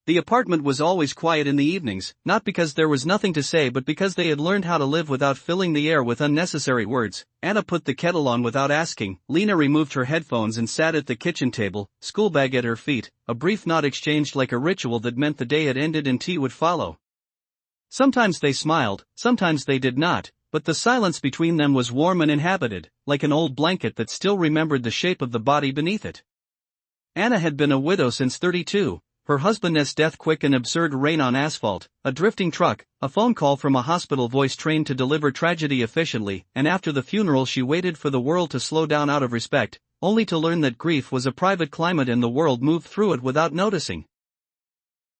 The apartment was always quiet in the evenings, not because there was nothing to say but because they had learned how to live without filling the air with unnecessary words. Anna put the kettle on without asking. Lena removed her headphones and sat at the kitchen table, schoolbag at her feet, a brief nod exchanged like a ritual that meant the day had ended and tea would follow. Sometimes they smiled, sometimes they did not, but the silence between them was warm and inhabited, like an old blanket that still remembered the shape of the body beneath it. Anna had been a widow since 32. Her husband's death, quick and absurd rain on asphalt, a drifting truck, a phone call from a hospital voice trained to deliver tragedy efficiently, and after the funeral she waited for the world to slow down out of respect, only to learn that grief was a private climate and the world moved through it without noticing.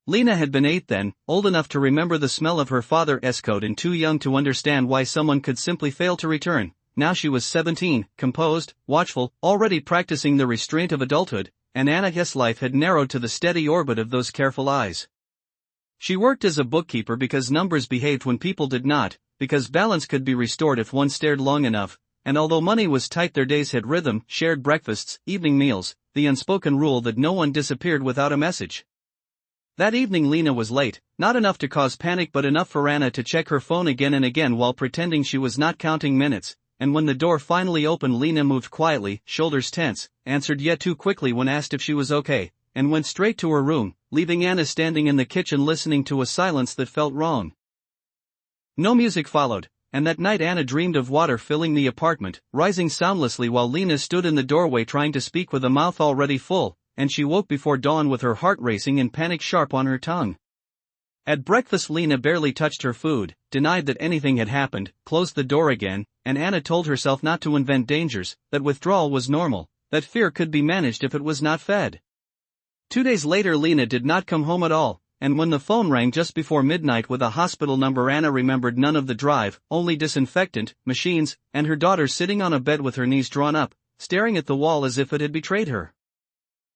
Lena had been 8 then, old enough to remember the smell of her father's coat and too young to understand why someone could simply fail to return. Now she was 17, composed, watchful, already practicing the restraint of adulthood, and Anna's life had narrowed to the steady orbit of those careful eyes. She worked as a bookkeeper because numbers behaved when people did not, because balance could be restored if one stared long enough, and although money was tight their days had rhythm, shared breakfasts, evening meals, the unspoken rule that no one disappeared without a message. That evening Lena was late, not enough to cause panic but enough for Anna to check her phone again and again while pretending she was not counting minutes. And when the door finally opened Lena moved quietly, shoulders tense, answered yet too quickly when asked if she was okay, and went straight to her room, leaving Anna standing in the kitchen listening to a silence that felt wrong. No music followed, and that night Anna dreamed of water filling the apartment, rising soundlessly while Lena stood in the doorway trying to speak with a mouth already full, and she woke before dawn with her heart racing and panic sharp on her tongue. At breakfast Lena barely touched her food, denied that anything had happened, closed the door again, and Anna told herself not to invent dangers, that withdrawal was normal, that fear could be managed if it was not fed. 2 days later Lena did not come home at all, and when the phone rang just before midnight with a hospital number Anna remembered none of the drive, only disinfectant, machines, and her daughter sitting on a bed with her knees drawn up, staring at the wall as if it had betrayed her.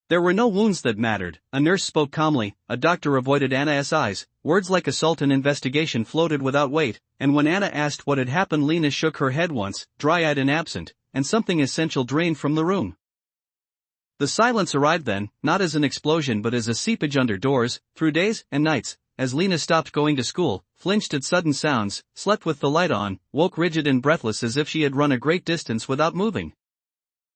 There were no wounds that mattered, a nurse spoke calmly, a doctor avoided Anna's eyes, words like assault and investigation floated without weight, and when Anna asked what had happened Lena shook her head once, dry-eyed and absent, and something essential drained from the room. The silence arrived then, not as an explosion but as a seepage under doors, through days and nights, as Lena stopped going to school, flinched at sudden sounds, slept with the light on, woke rigid and breathless as if she had run a great distance without moving.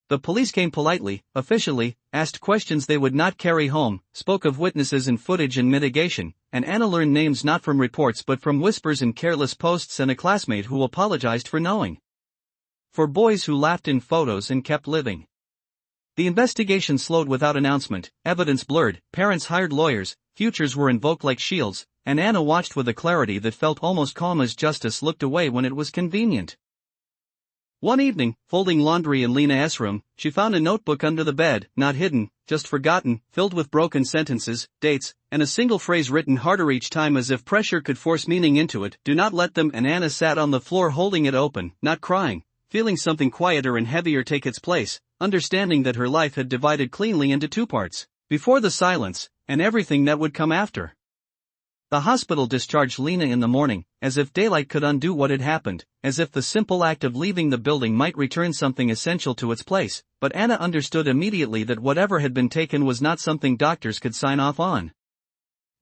The police came politely, officially, asked questions they would not carry home, spoke of witnesses and footage and mitigation, and Anna learned names not from reports but from whispers and careless posts and a classmate who apologized for knowing. For boys who laughed in photos and kept living. The investigation slowed without announcement, evidence blurred, parents hired lawyers, futures were invoked like shields, and Anna watched with a clarity that felt almost calm as justice looked away when it was convenient. One evening, folding laundry in Lena's room, she found a notebook under the bed, not hidden, just forgotten, filled with broken sentences, dates, and a single phrase written harder each time as if pressure could force meaning into it. Do not let them. And Anna sat on the floor holding it open, not crying, feeling something quieter and heavier take its place, understanding that her life had divided cleanly into 2 parts, before the silence, and everything that would come after. The hospital discharged Lena in the morning, as if daylight could undo what had happened, as if the simple act of leaving the building might return something essential to its place, but Anna understood immediately that whatever had been taken was not something doctors could sign off on.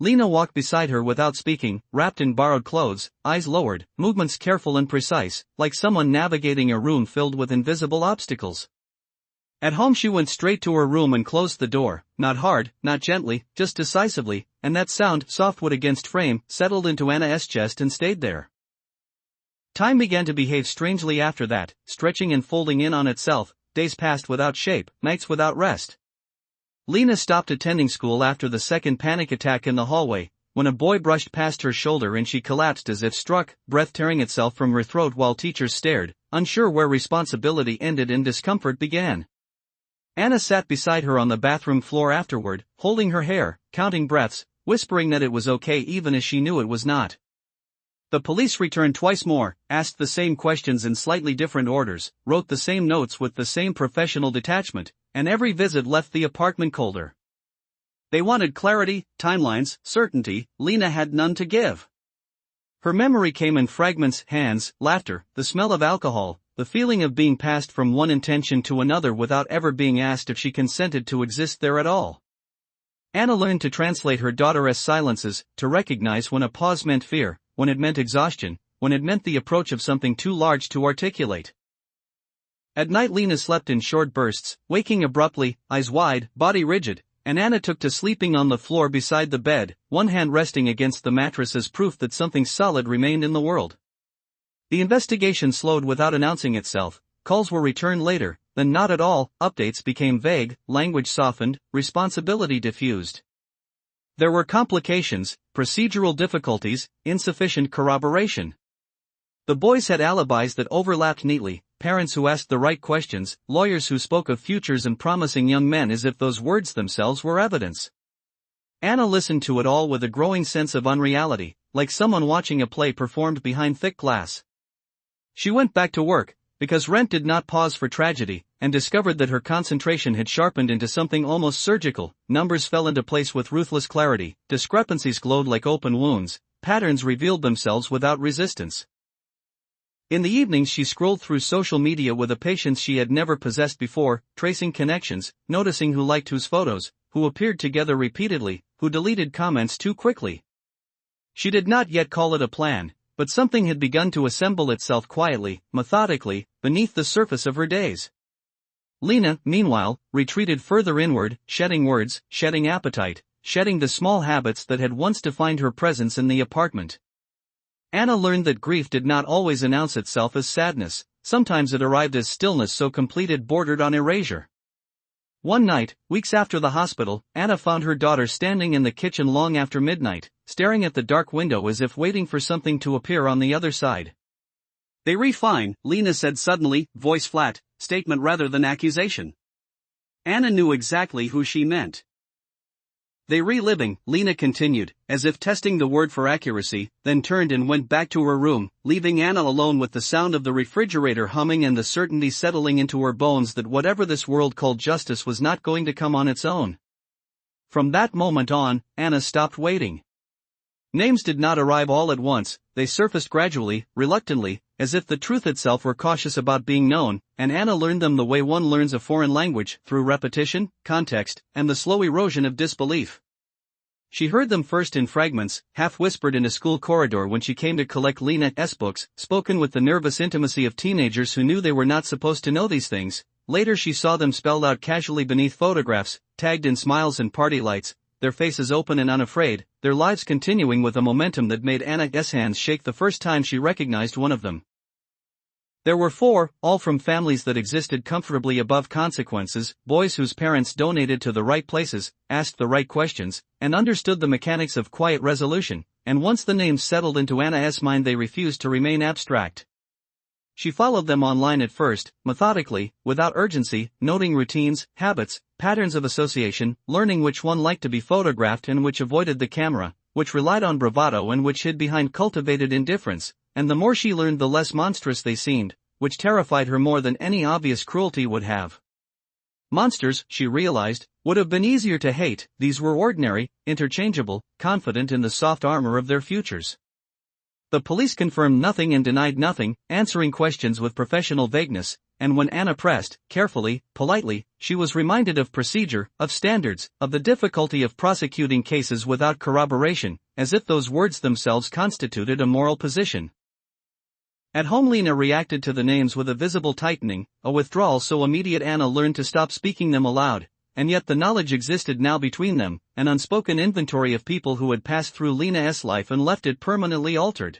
Lena walked beside her without speaking, wrapped in borrowed clothes, eyes lowered, movements careful and precise, like someone navigating a room filled with invisible obstacles. At home she went straight to her room and closed the door, not hard, not gently, just decisively, and that sound, soft wood against frame, settled into Anna's chest and stayed there. Time began to behave strangely after that, stretching and folding in on itself, days passed without shape, nights without rest. Lena stopped attending school after the second panic attack in the hallway, when a boy brushed past her shoulder and she collapsed as if struck, breath tearing itself from her throat while teachers stared, unsure where responsibility ended and discomfort began. Anna sat beside her on the bathroom floor afterward, holding her hair, counting breaths, whispering that it was okay even as she knew it was not. The police returned twice more, asked the same questions in slightly different orders, wrote the same notes with the same professional detachment, and every visit left the apartment colder. They wanted clarity, timelines, certainty. Lena had none to give. Her memory came in fragments, hands, laughter, the smell of alcohol, the feeling of being passed from one intention to another without ever being asked if she consented to exist there at all. Anna learned to translate her daughter's silences, to recognize when a pause meant fear, when it meant exhaustion, when it meant the approach of something too large to articulate. At night Lena slept in short bursts, waking abruptly, eyes wide, body rigid, and Anna took to sleeping on the floor beside the bed, one hand resting against the mattress as proof that something solid remained in the world. The investigation slowed without announcing itself, calls were returned later, then not at all, updates became vague, language softened, responsibility diffused. There were complications, procedural difficulties, insufficient corroboration. The boys had alibis that overlapped neatly, parents who asked the right questions, lawyers who spoke of futures and promising young men as if those words themselves were evidence. Anna listened to it all with a growing sense of unreality, like someone watching a play performed behind thick glass. She went back to work, because rent did not pause for tragedy, and discovered that her concentration had sharpened into something almost surgical. Numbers fell into place with ruthless clarity, discrepancies glowed like open wounds, patterns revealed themselves without resistance. In the evenings she scrolled through social media with a patience she had never possessed before, tracing connections, noticing who liked whose photos, who appeared together repeatedly, who deleted comments too quickly. She did not yet call it a plan, but something had begun to assemble itself quietly, methodically, beneath the surface of her days. Lena, meanwhile, retreated further inward, shedding words, shedding appetite, shedding the small habits that had once defined her presence in the apartment. Anna learned that grief did not always announce itself as sadness, sometimes it arrived as stillness so complete it bordered on erasure. One night, weeks after the hospital, Anna found her daughter standing in the kitchen long after midnight, staring at the dark window as if waiting for something to appear on the other side. "They refine," Lena said suddenly, voice flat, statement rather than accusation. Anna knew exactly who she meant. "They reliving," Lena continued, as if testing the word for accuracy, then turned and went back to her room, leaving Anna alone with the sound of the refrigerator humming and the certainty settling into her bones that whatever this world called justice was not going to come on its own. From that moment on, Anna stopped waiting. Names did not arrive all at once, they surfaced gradually, reluctantly, as if the truth itself were cautious about being known, and Anna learned them the way one learns a foreign language, through repetition, context, and the slow erosion of disbelief. She heard them first in fragments, half-whispered in a school corridor when she came to collect Lena's books, spoken with the nervous intimacy of teenagers who knew they were not supposed to know these things. Later she saw them spelled out casually beneath photographs, tagged in smiles and party lights, their faces open and unafraid, their lives continuing with a momentum that made Anna's hands shake the first time she recognized one of them. There were 4, all from families that existed comfortably above consequences, boys whose parents donated to the right places, asked the right questions, and understood the mechanics of quiet resolution, and once the names settled into Anna's mind they refused to remain abstract. She followed them online at first, methodically, without urgency, noting routines, habits, patterns of association, learning which one liked to be photographed and which avoided the camera, which relied on bravado and which hid behind cultivated indifference, and the more she learned the less monstrous they seemed, which terrified her more than any obvious cruelty would have. Monsters, she realized, would have been easier to hate, these were ordinary, interchangeable, confident in the soft armor of their futures. The police confirmed nothing and denied nothing, answering questions with professional vagueness, and when Anna pressed, carefully, politely, she was reminded of procedure, of standards, of the difficulty of prosecuting cases without corroboration, as if those words themselves constituted a moral position. At home Lena reacted to the names with a visible tightening, a withdrawal so immediate Anna learned to stop speaking them aloud, and yet the knowledge existed now between them, an unspoken inventory of people who had passed through Lena's life and left it permanently altered.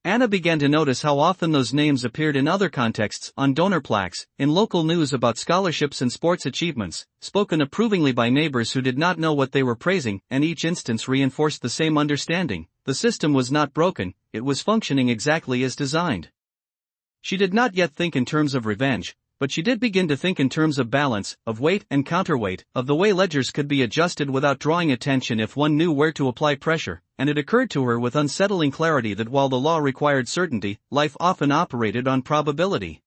Anna began to notice how often those names appeared in other contexts, on donor plaques, in local news about scholarships and sports achievements, spoken approvingly by neighbors who did not know what they were praising, and each instance reinforced the same understanding: the system was not broken, it was functioning exactly as designed. She did not yet think in terms of revenge, but she did begin to think in terms of balance, of weight and counterweight, of the way ledgers could be adjusted without drawing attention if one knew where to apply pressure, and it occurred to her with unsettling clarity that while the law required certainty, life often operated on probability.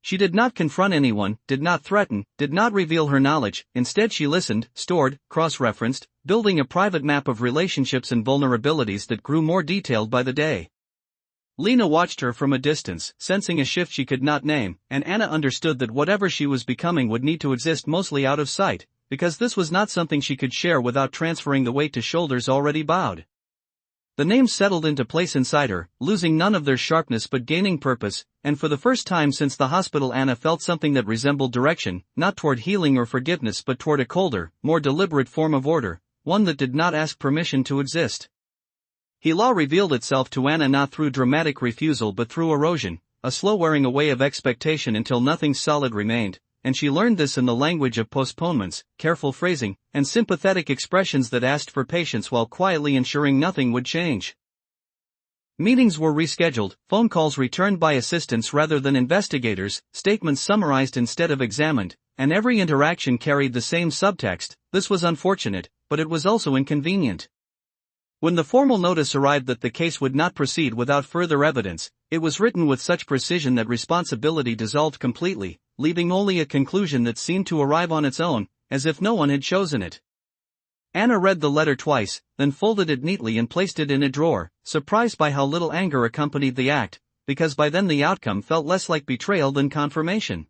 She did not confront anyone, did not threaten, did not reveal her knowledge, instead she listened, stored, cross-referenced, building a private map of relationships and vulnerabilities that grew more detailed by the day. Lena watched her from a distance, sensing a shift she could not name, and Anna understood that whatever she was becoming would need to exist mostly out of sight, because this was not something she could share without transferring the weight to shoulders already bowed. The names settled into place inside her, losing none of their sharpness but gaining purpose, and for the first time since the hospital Anna felt something that resembled direction, not toward healing or forgiveness but toward a colder, more deliberate form of order, one that did not ask permission to exist. Law revealed itself to Anna not through dramatic refusal but through erosion, a slow wearing away of expectation until nothing solid remained, and she learned this in the language of postponements, careful phrasing, and sympathetic expressions that asked for patience while quietly ensuring nothing would change. Meetings were rescheduled, phone calls returned by assistants rather than investigators, statements summarized instead of examined, and every interaction carried the same subtext. This was unfortunate, but it was also inconvenient. When the formal notice arrived that the case would not proceed without further evidence, it was written with such precision that responsibility dissolved completely, leaving only a conclusion that seemed to arrive on its own, as if no one had chosen it. Anna read the letter twice, then folded it neatly and placed it in a drawer, surprised by how little anger accompanied the act, because by then the outcome felt less like betrayal than confirmation.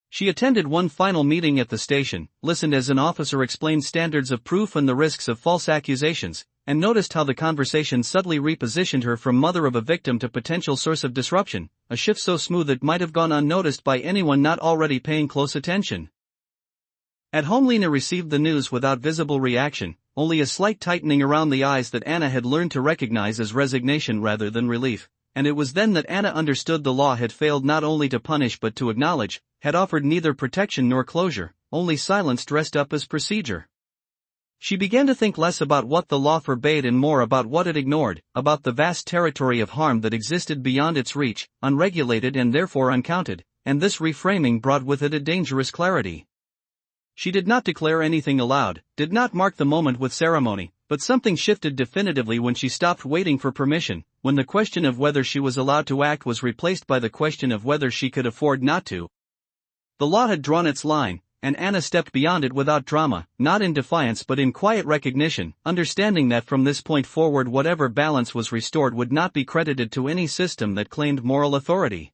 She attended one final meeting at the station, listened as an officer explained standards of proof and the risks of false accusations, and noticed how the conversation subtly repositioned her from mother of a victim to potential source of disruption, a shift so smooth it might have gone unnoticed by anyone not already paying close attention. At home Lena received the news without visible reaction, only a slight tightening around the eyes that Anna had learned to recognize as resignation rather than relief, and it was then that Anna understood the law had failed not only to punish but to acknowledge, had offered neither protection nor closure, only silence dressed up as procedure. She began to think less about what the law forbade and more about what it ignored, about the vast territory of harm that existed beyond its reach, unregulated and therefore uncounted, and this reframing brought with it a dangerous clarity. She did not declare anything aloud, did not mark the moment with ceremony, but something shifted definitively when she stopped waiting for permission, when the question of whether she was allowed to act was replaced by the question of whether she could afford not to. The law had drawn its line, and Anna stepped beyond it without drama, not in defiance but in quiet recognition, understanding that from this point forward whatever balance was restored would not be credited to any system that claimed moral authority.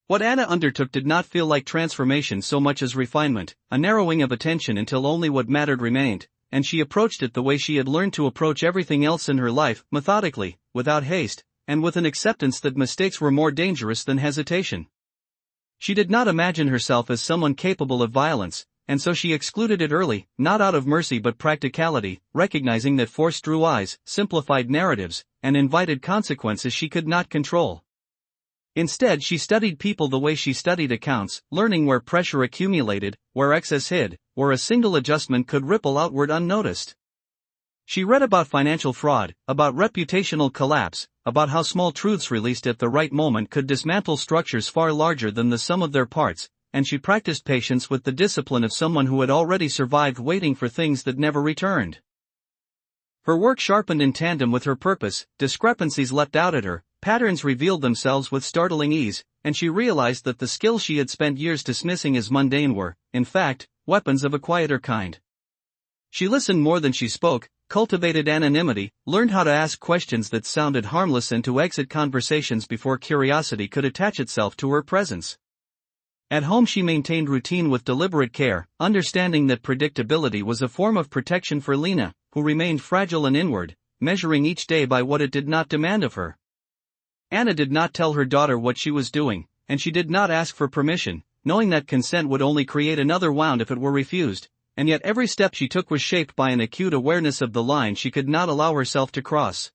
What Anna undertook did not feel like transformation so much as refinement, a narrowing of attention until only what mattered remained, and she approached it the way she had learned to approach everything else in her life, methodically, without haste, and with an acceptance that mistakes were more dangerous than hesitation. She did not imagine herself as someone capable of violence, and so she excluded it early, not out of mercy but practicality, recognizing that force drew eyes, simplified narratives, and invited consequences she could not control. Instead she studied people the way she studied accounts, learning where pressure accumulated, where excess hid, where a single adjustment could ripple outward unnoticed. She read about financial fraud, about reputational collapse, about how small truths released at the right moment could dismantle structures far larger than the sum of their parts, and she practiced patience with the discipline of someone who had already survived waiting for things that never returned. Her work sharpened in tandem with her purpose, discrepancies leapt out at her, patterns revealed themselves with startling ease, and she realized that the skills she had spent years dismissing as mundane were, in fact, weapons of a quieter kind. She listened more than she spoke, cultivated anonymity, learned how to ask questions that sounded harmless and to exit conversations before curiosity could attach itself to her presence. At home she maintained routine with deliberate care, understanding that predictability was a form of protection for Lena, who remained fragile and inward, measuring each day by what it did not demand of her. Anna did not tell her daughter what she was doing, and she did not ask for permission, knowing that consent would only create another wound if it were refused. And yet every step she took was shaped by an acute awareness of the line she could not allow herself to cross.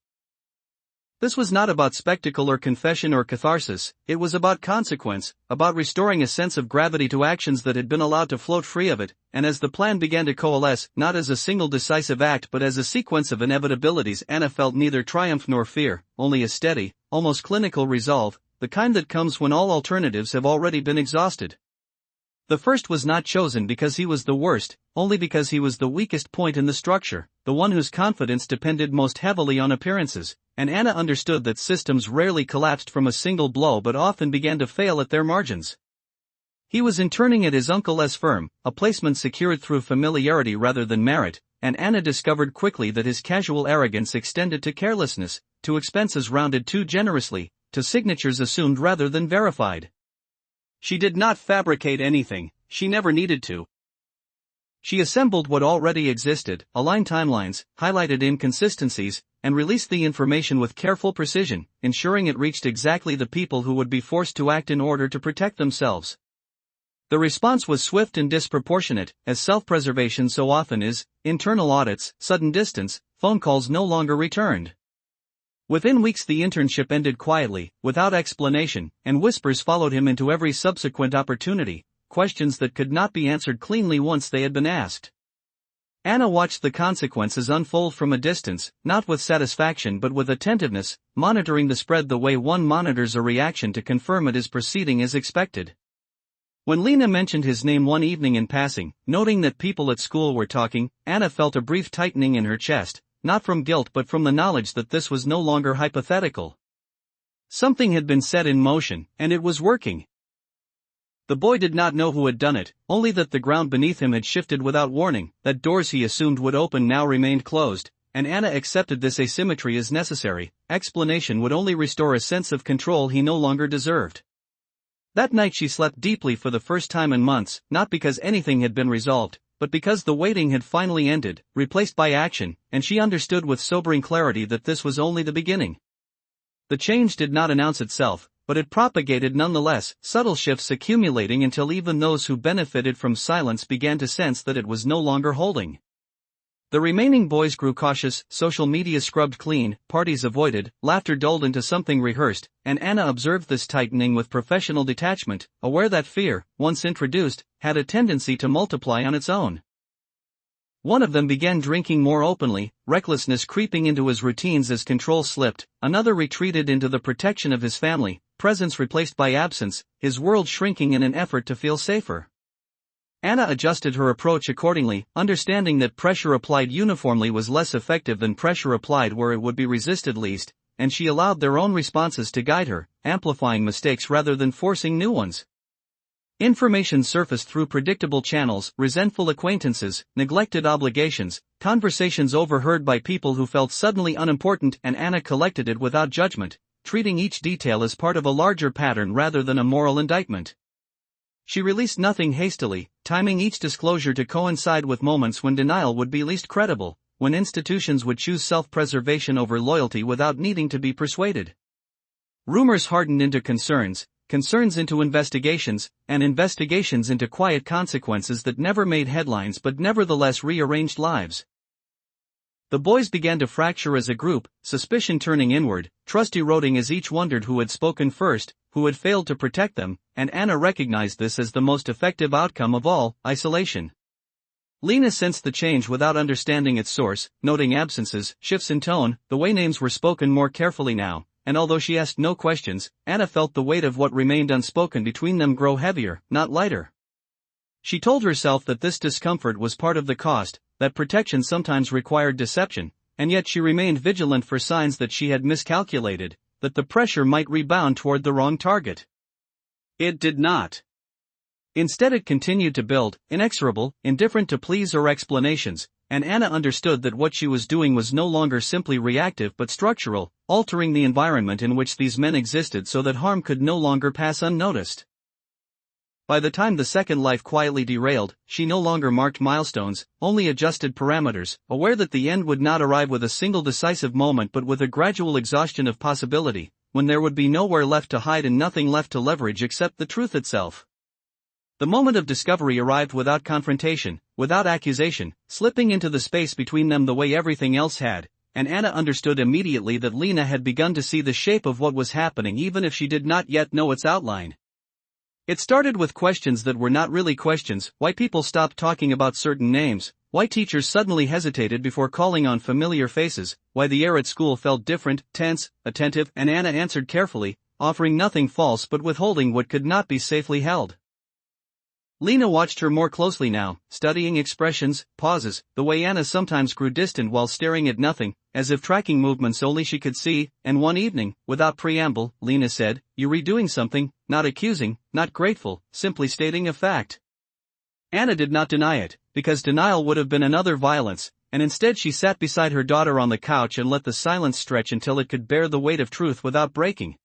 This was not about spectacle or confession or catharsis, it was about consequence, about restoring a sense of gravity to actions that had been allowed to float free of it, and as the plan began to coalesce, not as a single decisive act but as a sequence of inevitabilities, Anna felt neither triumph nor fear, only a steady, almost clinical resolve, the kind that comes when all alternatives have already been exhausted. The first was not chosen because he was the worst, only because he was the weakest point in the structure, the one whose confidence depended most heavily on appearances, and Anna understood that systems rarely collapsed from a single blow but often began to fail at their margins. He was interning at his uncle's firm, a placement secured through familiarity rather than merit, and Anna discovered quickly that his casual arrogance extended to carelessness, to expenses rounded too generously, to signatures assumed rather than verified. She did not fabricate anything, she never needed to. She assembled what already existed, aligned timelines, highlighted inconsistencies, and released the information with careful precision, ensuring it reached exactly the people who would be forced to act in order to protect themselves. The response was swift and disproportionate, as self-preservation so often is. Internal audits, sudden distance, phone calls no longer returned. Within weeks the internship ended quietly, without explanation, and whispers followed him into every subsequent opportunity, questions that could not be answered cleanly once they had been asked. Anna watched the consequences unfold from a distance, not with satisfaction but with attentiveness, monitoring the spread the way one monitors a reaction to confirm it is proceeding as expected. When Lena mentioned his name one evening in passing, noting that people at school were talking, Anna felt a brief tightening in her chest, not from guilt but from the knowledge that this was no longer hypothetical. Something had been set in motion, and it was working. The boy did not know who had done it, only that the ground beneath him had shifted without warning, that doors he assumed would open now remained closed, and Anna accepted this asymmetry as necessary. Explanation would only restore a sense of control he no longer deserved. That night she slept deeply for the first time in months, not because anything had been resolved, but because the waiting had finally ended, replaced by action, and she understood with sobering clarity that this was only the beginning. The change did not announce itself, but it propagated nonetheless, subtle shifts accumulating until even those who benefited from silence began to sense that it was no longer holding. The remaining boys grew cautious, social media scrubbed clean, parties avoided, laughter dulled into something rehearsed, and Anna observed this tightening with professional detachment, aware that fear, once introduced, had a tendency to multiply on its own. One of them began drinking more openly, recklessness creeping into his routines as control slipped, another retreated into the protection of his family, presence replaced by absence, his world shrinking in an effort to feel safer. Anna adjusted her approach accordingly, understanding that pressure applied uniformly was less effective than pressure applied where it would be resisted least, and she allowed their own responses to guide her, amplifying mistakes rather than forcing new ones. Information surfaced through predictable channels, resentful acquaintances, neglected obligations, conversations overheard by people who felt suddenly unimportant, and Anna collected it without judgment, treating each detail as part of a larger pattern rather than a moral indictment. She released nothing hastily, timing each disclosure to coincide with moments when denial would be least credible, when institutions would choose self-preservation over loyalty without needing to be persuaded. Rumors hardened into concerns, concerns into investigations, and investigations into quiet consequences that never made headlines but nevertheless rearranged lives. The boys began to fracture as a group, suspicion turning inward, trust eroding as each wondered who had spoken first, who had failed to protect them, and Anna recognized this as the most effective outcome of all: isolation. Lena sensed the change without understanding its source, noting absences, shifts in tone, the way names were spoken more carefully now, and although she asked no questions, Anna felt the weight of what remained unspoken between them grow heavier, not lighter. She told herself that this discomfort was part of the cost, that protection sometimes required deception, and yet she remained vigilant for signs that she had miscalculated, that the pressure might rebound toward the wrong target. It did not. Instead it continued to build, inexorable, indifferent to pleas or explanations, and Anna understood that what she was doing was no longer simply reactive but structural, altering the environment in which these men existed so that harm could no longer pass unnoticed. By the time the second life quietly derailed, she no longer marked milestones, only adjusted parameters, aware that the end would not arrive with a single decisive moment but with a gradual exhaustion of possibility, when there would be nowhere left to hide and nothing left to leverage except the truth itself. The moment of discovery arrived without confrontation, without accusation, slipping into the space between them the way everything else had, and Anna understood immediately that Lena had begun to see the shape of what was happening even if she did not yet know its outline. It started with questions that were not really questions: why people stopped talking about certain names, why teachers suddenly hesitated before calling on familiar faces, why the air at school felt different, tense, attentive, and Anna answered carefully, offering nothing false but withholding what could not be safely held. Lena watched her more closely now, studying expressions, pauses, the way Anna sometimes grew distant while staring at nothing, as if tracking movements only she could see, and one evening, without preamble, Lena said, "You're redoing something," not accusing, not grateful, simply stating a fact. Anna did not deny it, because denial would have been another violence, and instead she sat beside her daughter on the couch and let the silence stretch until it could bear the weight of truth without breaking.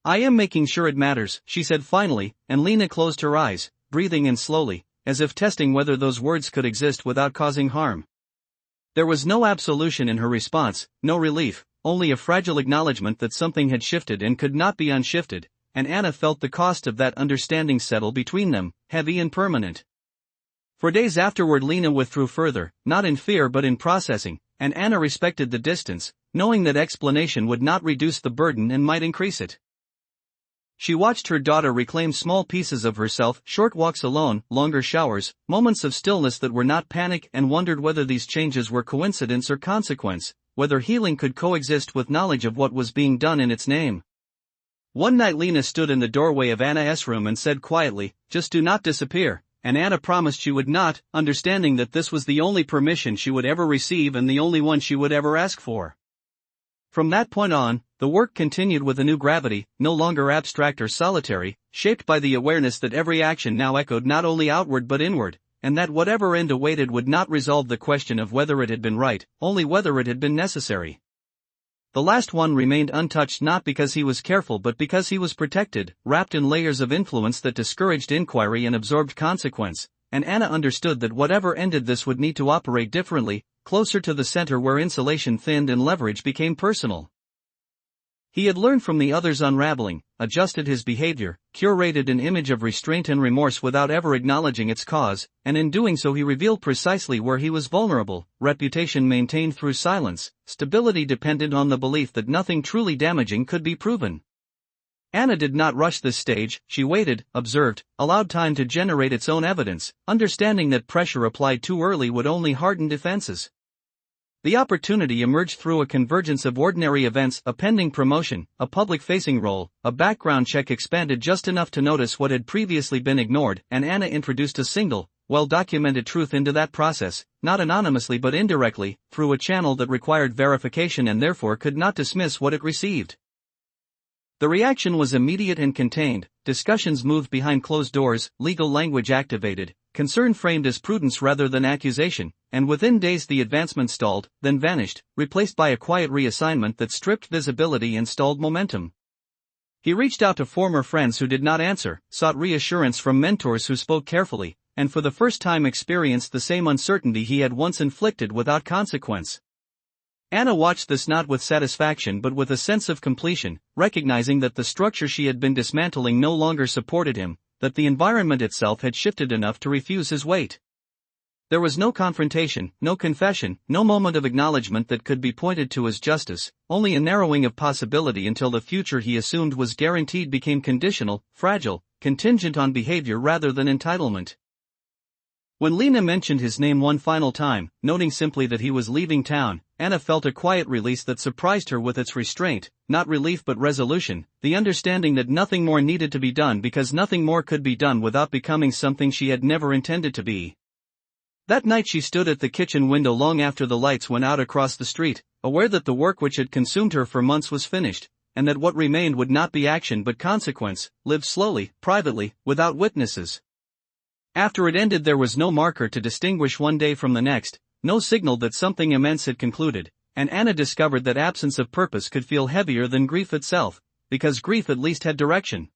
"I am making sure it matters," she said finally, and Lena closed her eyes, breathing in slowly, as if testing whether those words could exist without causing harm. There was no absolution in her response, no relief, only a fragile acknowledgement that something had shifted and could not be unshifted, and Anna felt the cost of that understanding settle between them, heavy and permanent. For days afterward Lena withdrew further, not in fear but in processing, and Anna respected the distance, knowing that explanation would not reduce the burden and might increase it. She watched her daughter reclaim small pieces of herself, short walks alone, longer showers, moments of stillness that were not panic, and wondered whether these changes were coincidence or consequence, whether healing could coexist with knowledge of what was being done in its name. One night Lena stood in the doorway of Anna's room and said quietly, "Just do not disappear," and Anna promised she would not, understanding that this was the only permission she would ever receive and the only one she would ever ask for. From that point on, the work continued with a new gravity, no longer abstract or solitary, shaped by the awareness that every action now echoed not only outward but inward, and that whatever end awaited would not resolve the question of whether it had been right, only whether it had been necessary. The last one remained untouched not because he was careful but because he was protected, wrapped in layers of influence that discouraged inquiry and absorbed consequence, and Anna understood that whatever ended this would need to operate differently, closer to the center where insulation thinned and leverage became personal. He had learned from the other's unraveling, adjusted his behavior, curated an image of restraint and remorse without ever acknowledging its cause, and in doing so he revealed precisely where he was vulnerable, reputation maintained through silence, stability dependent on the belief that nothing truly damaging could be proven. Anna did not rush this stage, she waited, observed, allowed time to generate its own evidence, understanding that pressure applied too early would only harden defenses. The opportunity emerged through a convergence of ordinary events: a pending promotion, a public-facing role, a background check expanded just enough to notice what had previously been ignored, and Anna introduced a single, well-documented truth into that process, not anonymously but indirectly, through a channel that required verification and therefore could not dismiss what it received. The reaction was immediate and contained, discussions moved behind closed doors, legal language activated, concern framed as prudence rather than accusation, and within days the advancement stalled, then vanished, replaced by a quiet reassignment that stripped visibility and stalled momentum. He reached out to former friends who did not answer, sought reassurance from mentors who spoke carefully, and for the first time experienced the same uncertainty he had once inflicted without consequence. Anna watched this not with satisfaction but with a sense of completion, recognizing that the structure she had been dismantling no longer supported him, that the environment itself had shifted enough to refuse his weight. There was no confrontation, no confession, no moment of acknowledgement that could be pointed to as justice, only a narrowing of possibility until the future he assumed was guaranteed became conditional, fragile, contingent on behavior rather than entitlement. When Lena mentioned his name one final time, noting simply that he was leaving town, Anna felt a quiet release that surprised her with its restraint, not relief but resolution, the understanding that nothing more needed to be done because nothing more could be done without becoming something she had never intended to be. That night she stood at the kitchen window long after the lights went out across the street, aware that the work which had consumed her for months was finished, and that what remained would not be action but consequence, lived slowly, privately, without witnesses. After it ended there was no marker to distinguish one day from the next, no signal that something immense had concluded, and Anna discovered that absence of purpose could feel heavier than grief itself, because grief at least had direction.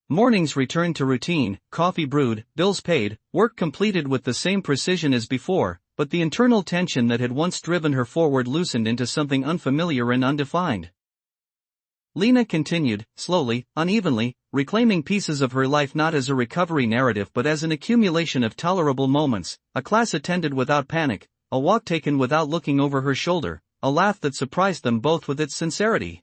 Mornings returned to routine, coffee brewed, bills paid, work completed with the same precision as before, but the internal tension that had once driven her forward loosened into something unfamiliar and undefined. Lena continued, slowly, unevenly, reclaiming pieces of her life not as a recovery narrative but as an accumulation of tolerable moments, a class attended without panic, a walk taken without looking over her shoulder, a laugh that surprised them both with its sincerity.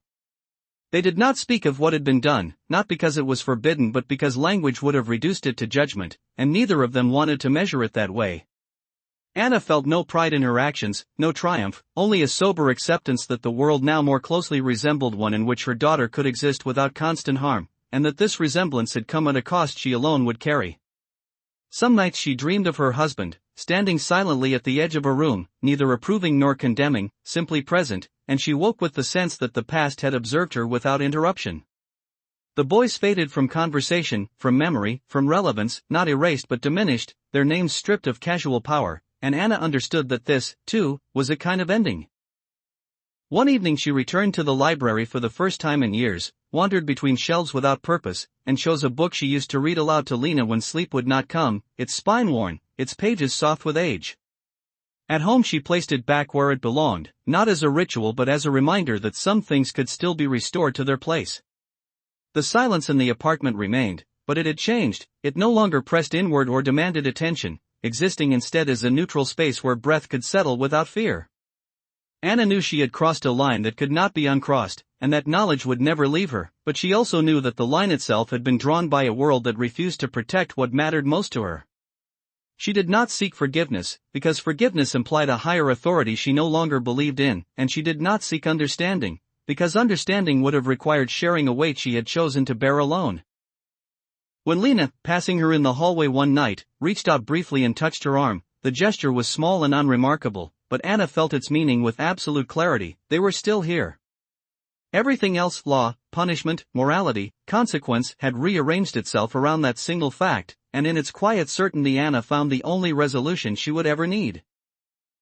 They did not speak of what had been done, not because it was forbidden but because language would have reduced it to judgment, and neither of them wanted to measure it that way. Anna felt no pride in her actions, no triumph, only a sober acceptance that the world now more closely resembled one in which her daughter could exist without constant harm, and that this resemblance had come at a cost she alone would carry. Some nights she dreamed of her husband, standing silently at the edge of a room, neither approving nor condemning, simply present, and she woke with the sense that the past had observed her without interruption. The boys faded from conversation, from memory, from relevance, not erased but diminished, their names stripped of casual power, and Anna understood that this, too, was a kind of ending. One evening she returned to the library for the first time in years, wandered between shelves without purpose, and chose a book she used to read aloud to Lena when sleep would not come, its spine worn, its pages soft with age. At home she placed it back where it belonged, not as a ritual but as a reminder that some things could still be restored to their place. The silence in the apartment remained, but it had changed. It no longer pressed inward or demanded attention, existing instead as a neutral space where breath could settle without fear. Anna knew she had crossed a line that could not be uncrossed, and that knowledge would never leave her, but she also knew that the line itself had been drawn by a world that refused to protect what mattered most to her. She did not seek forgiveness, because forgiveness implied a higher authority she no longer believed in, and she did not seek understanding, because understanding would have required sharing a weight she had chosen to bear alone. When Lena, passing her in the hallway one night, reached out briefly and touched her arm, the gesture was small and unremarkable, but Anna felt its meaning with absolute clarity. They were still here. Everything else, law, punishment, morality, consequence, had rearranged itself around that single fact, and in its quiet certainty Anna found the only resolution she would ever need.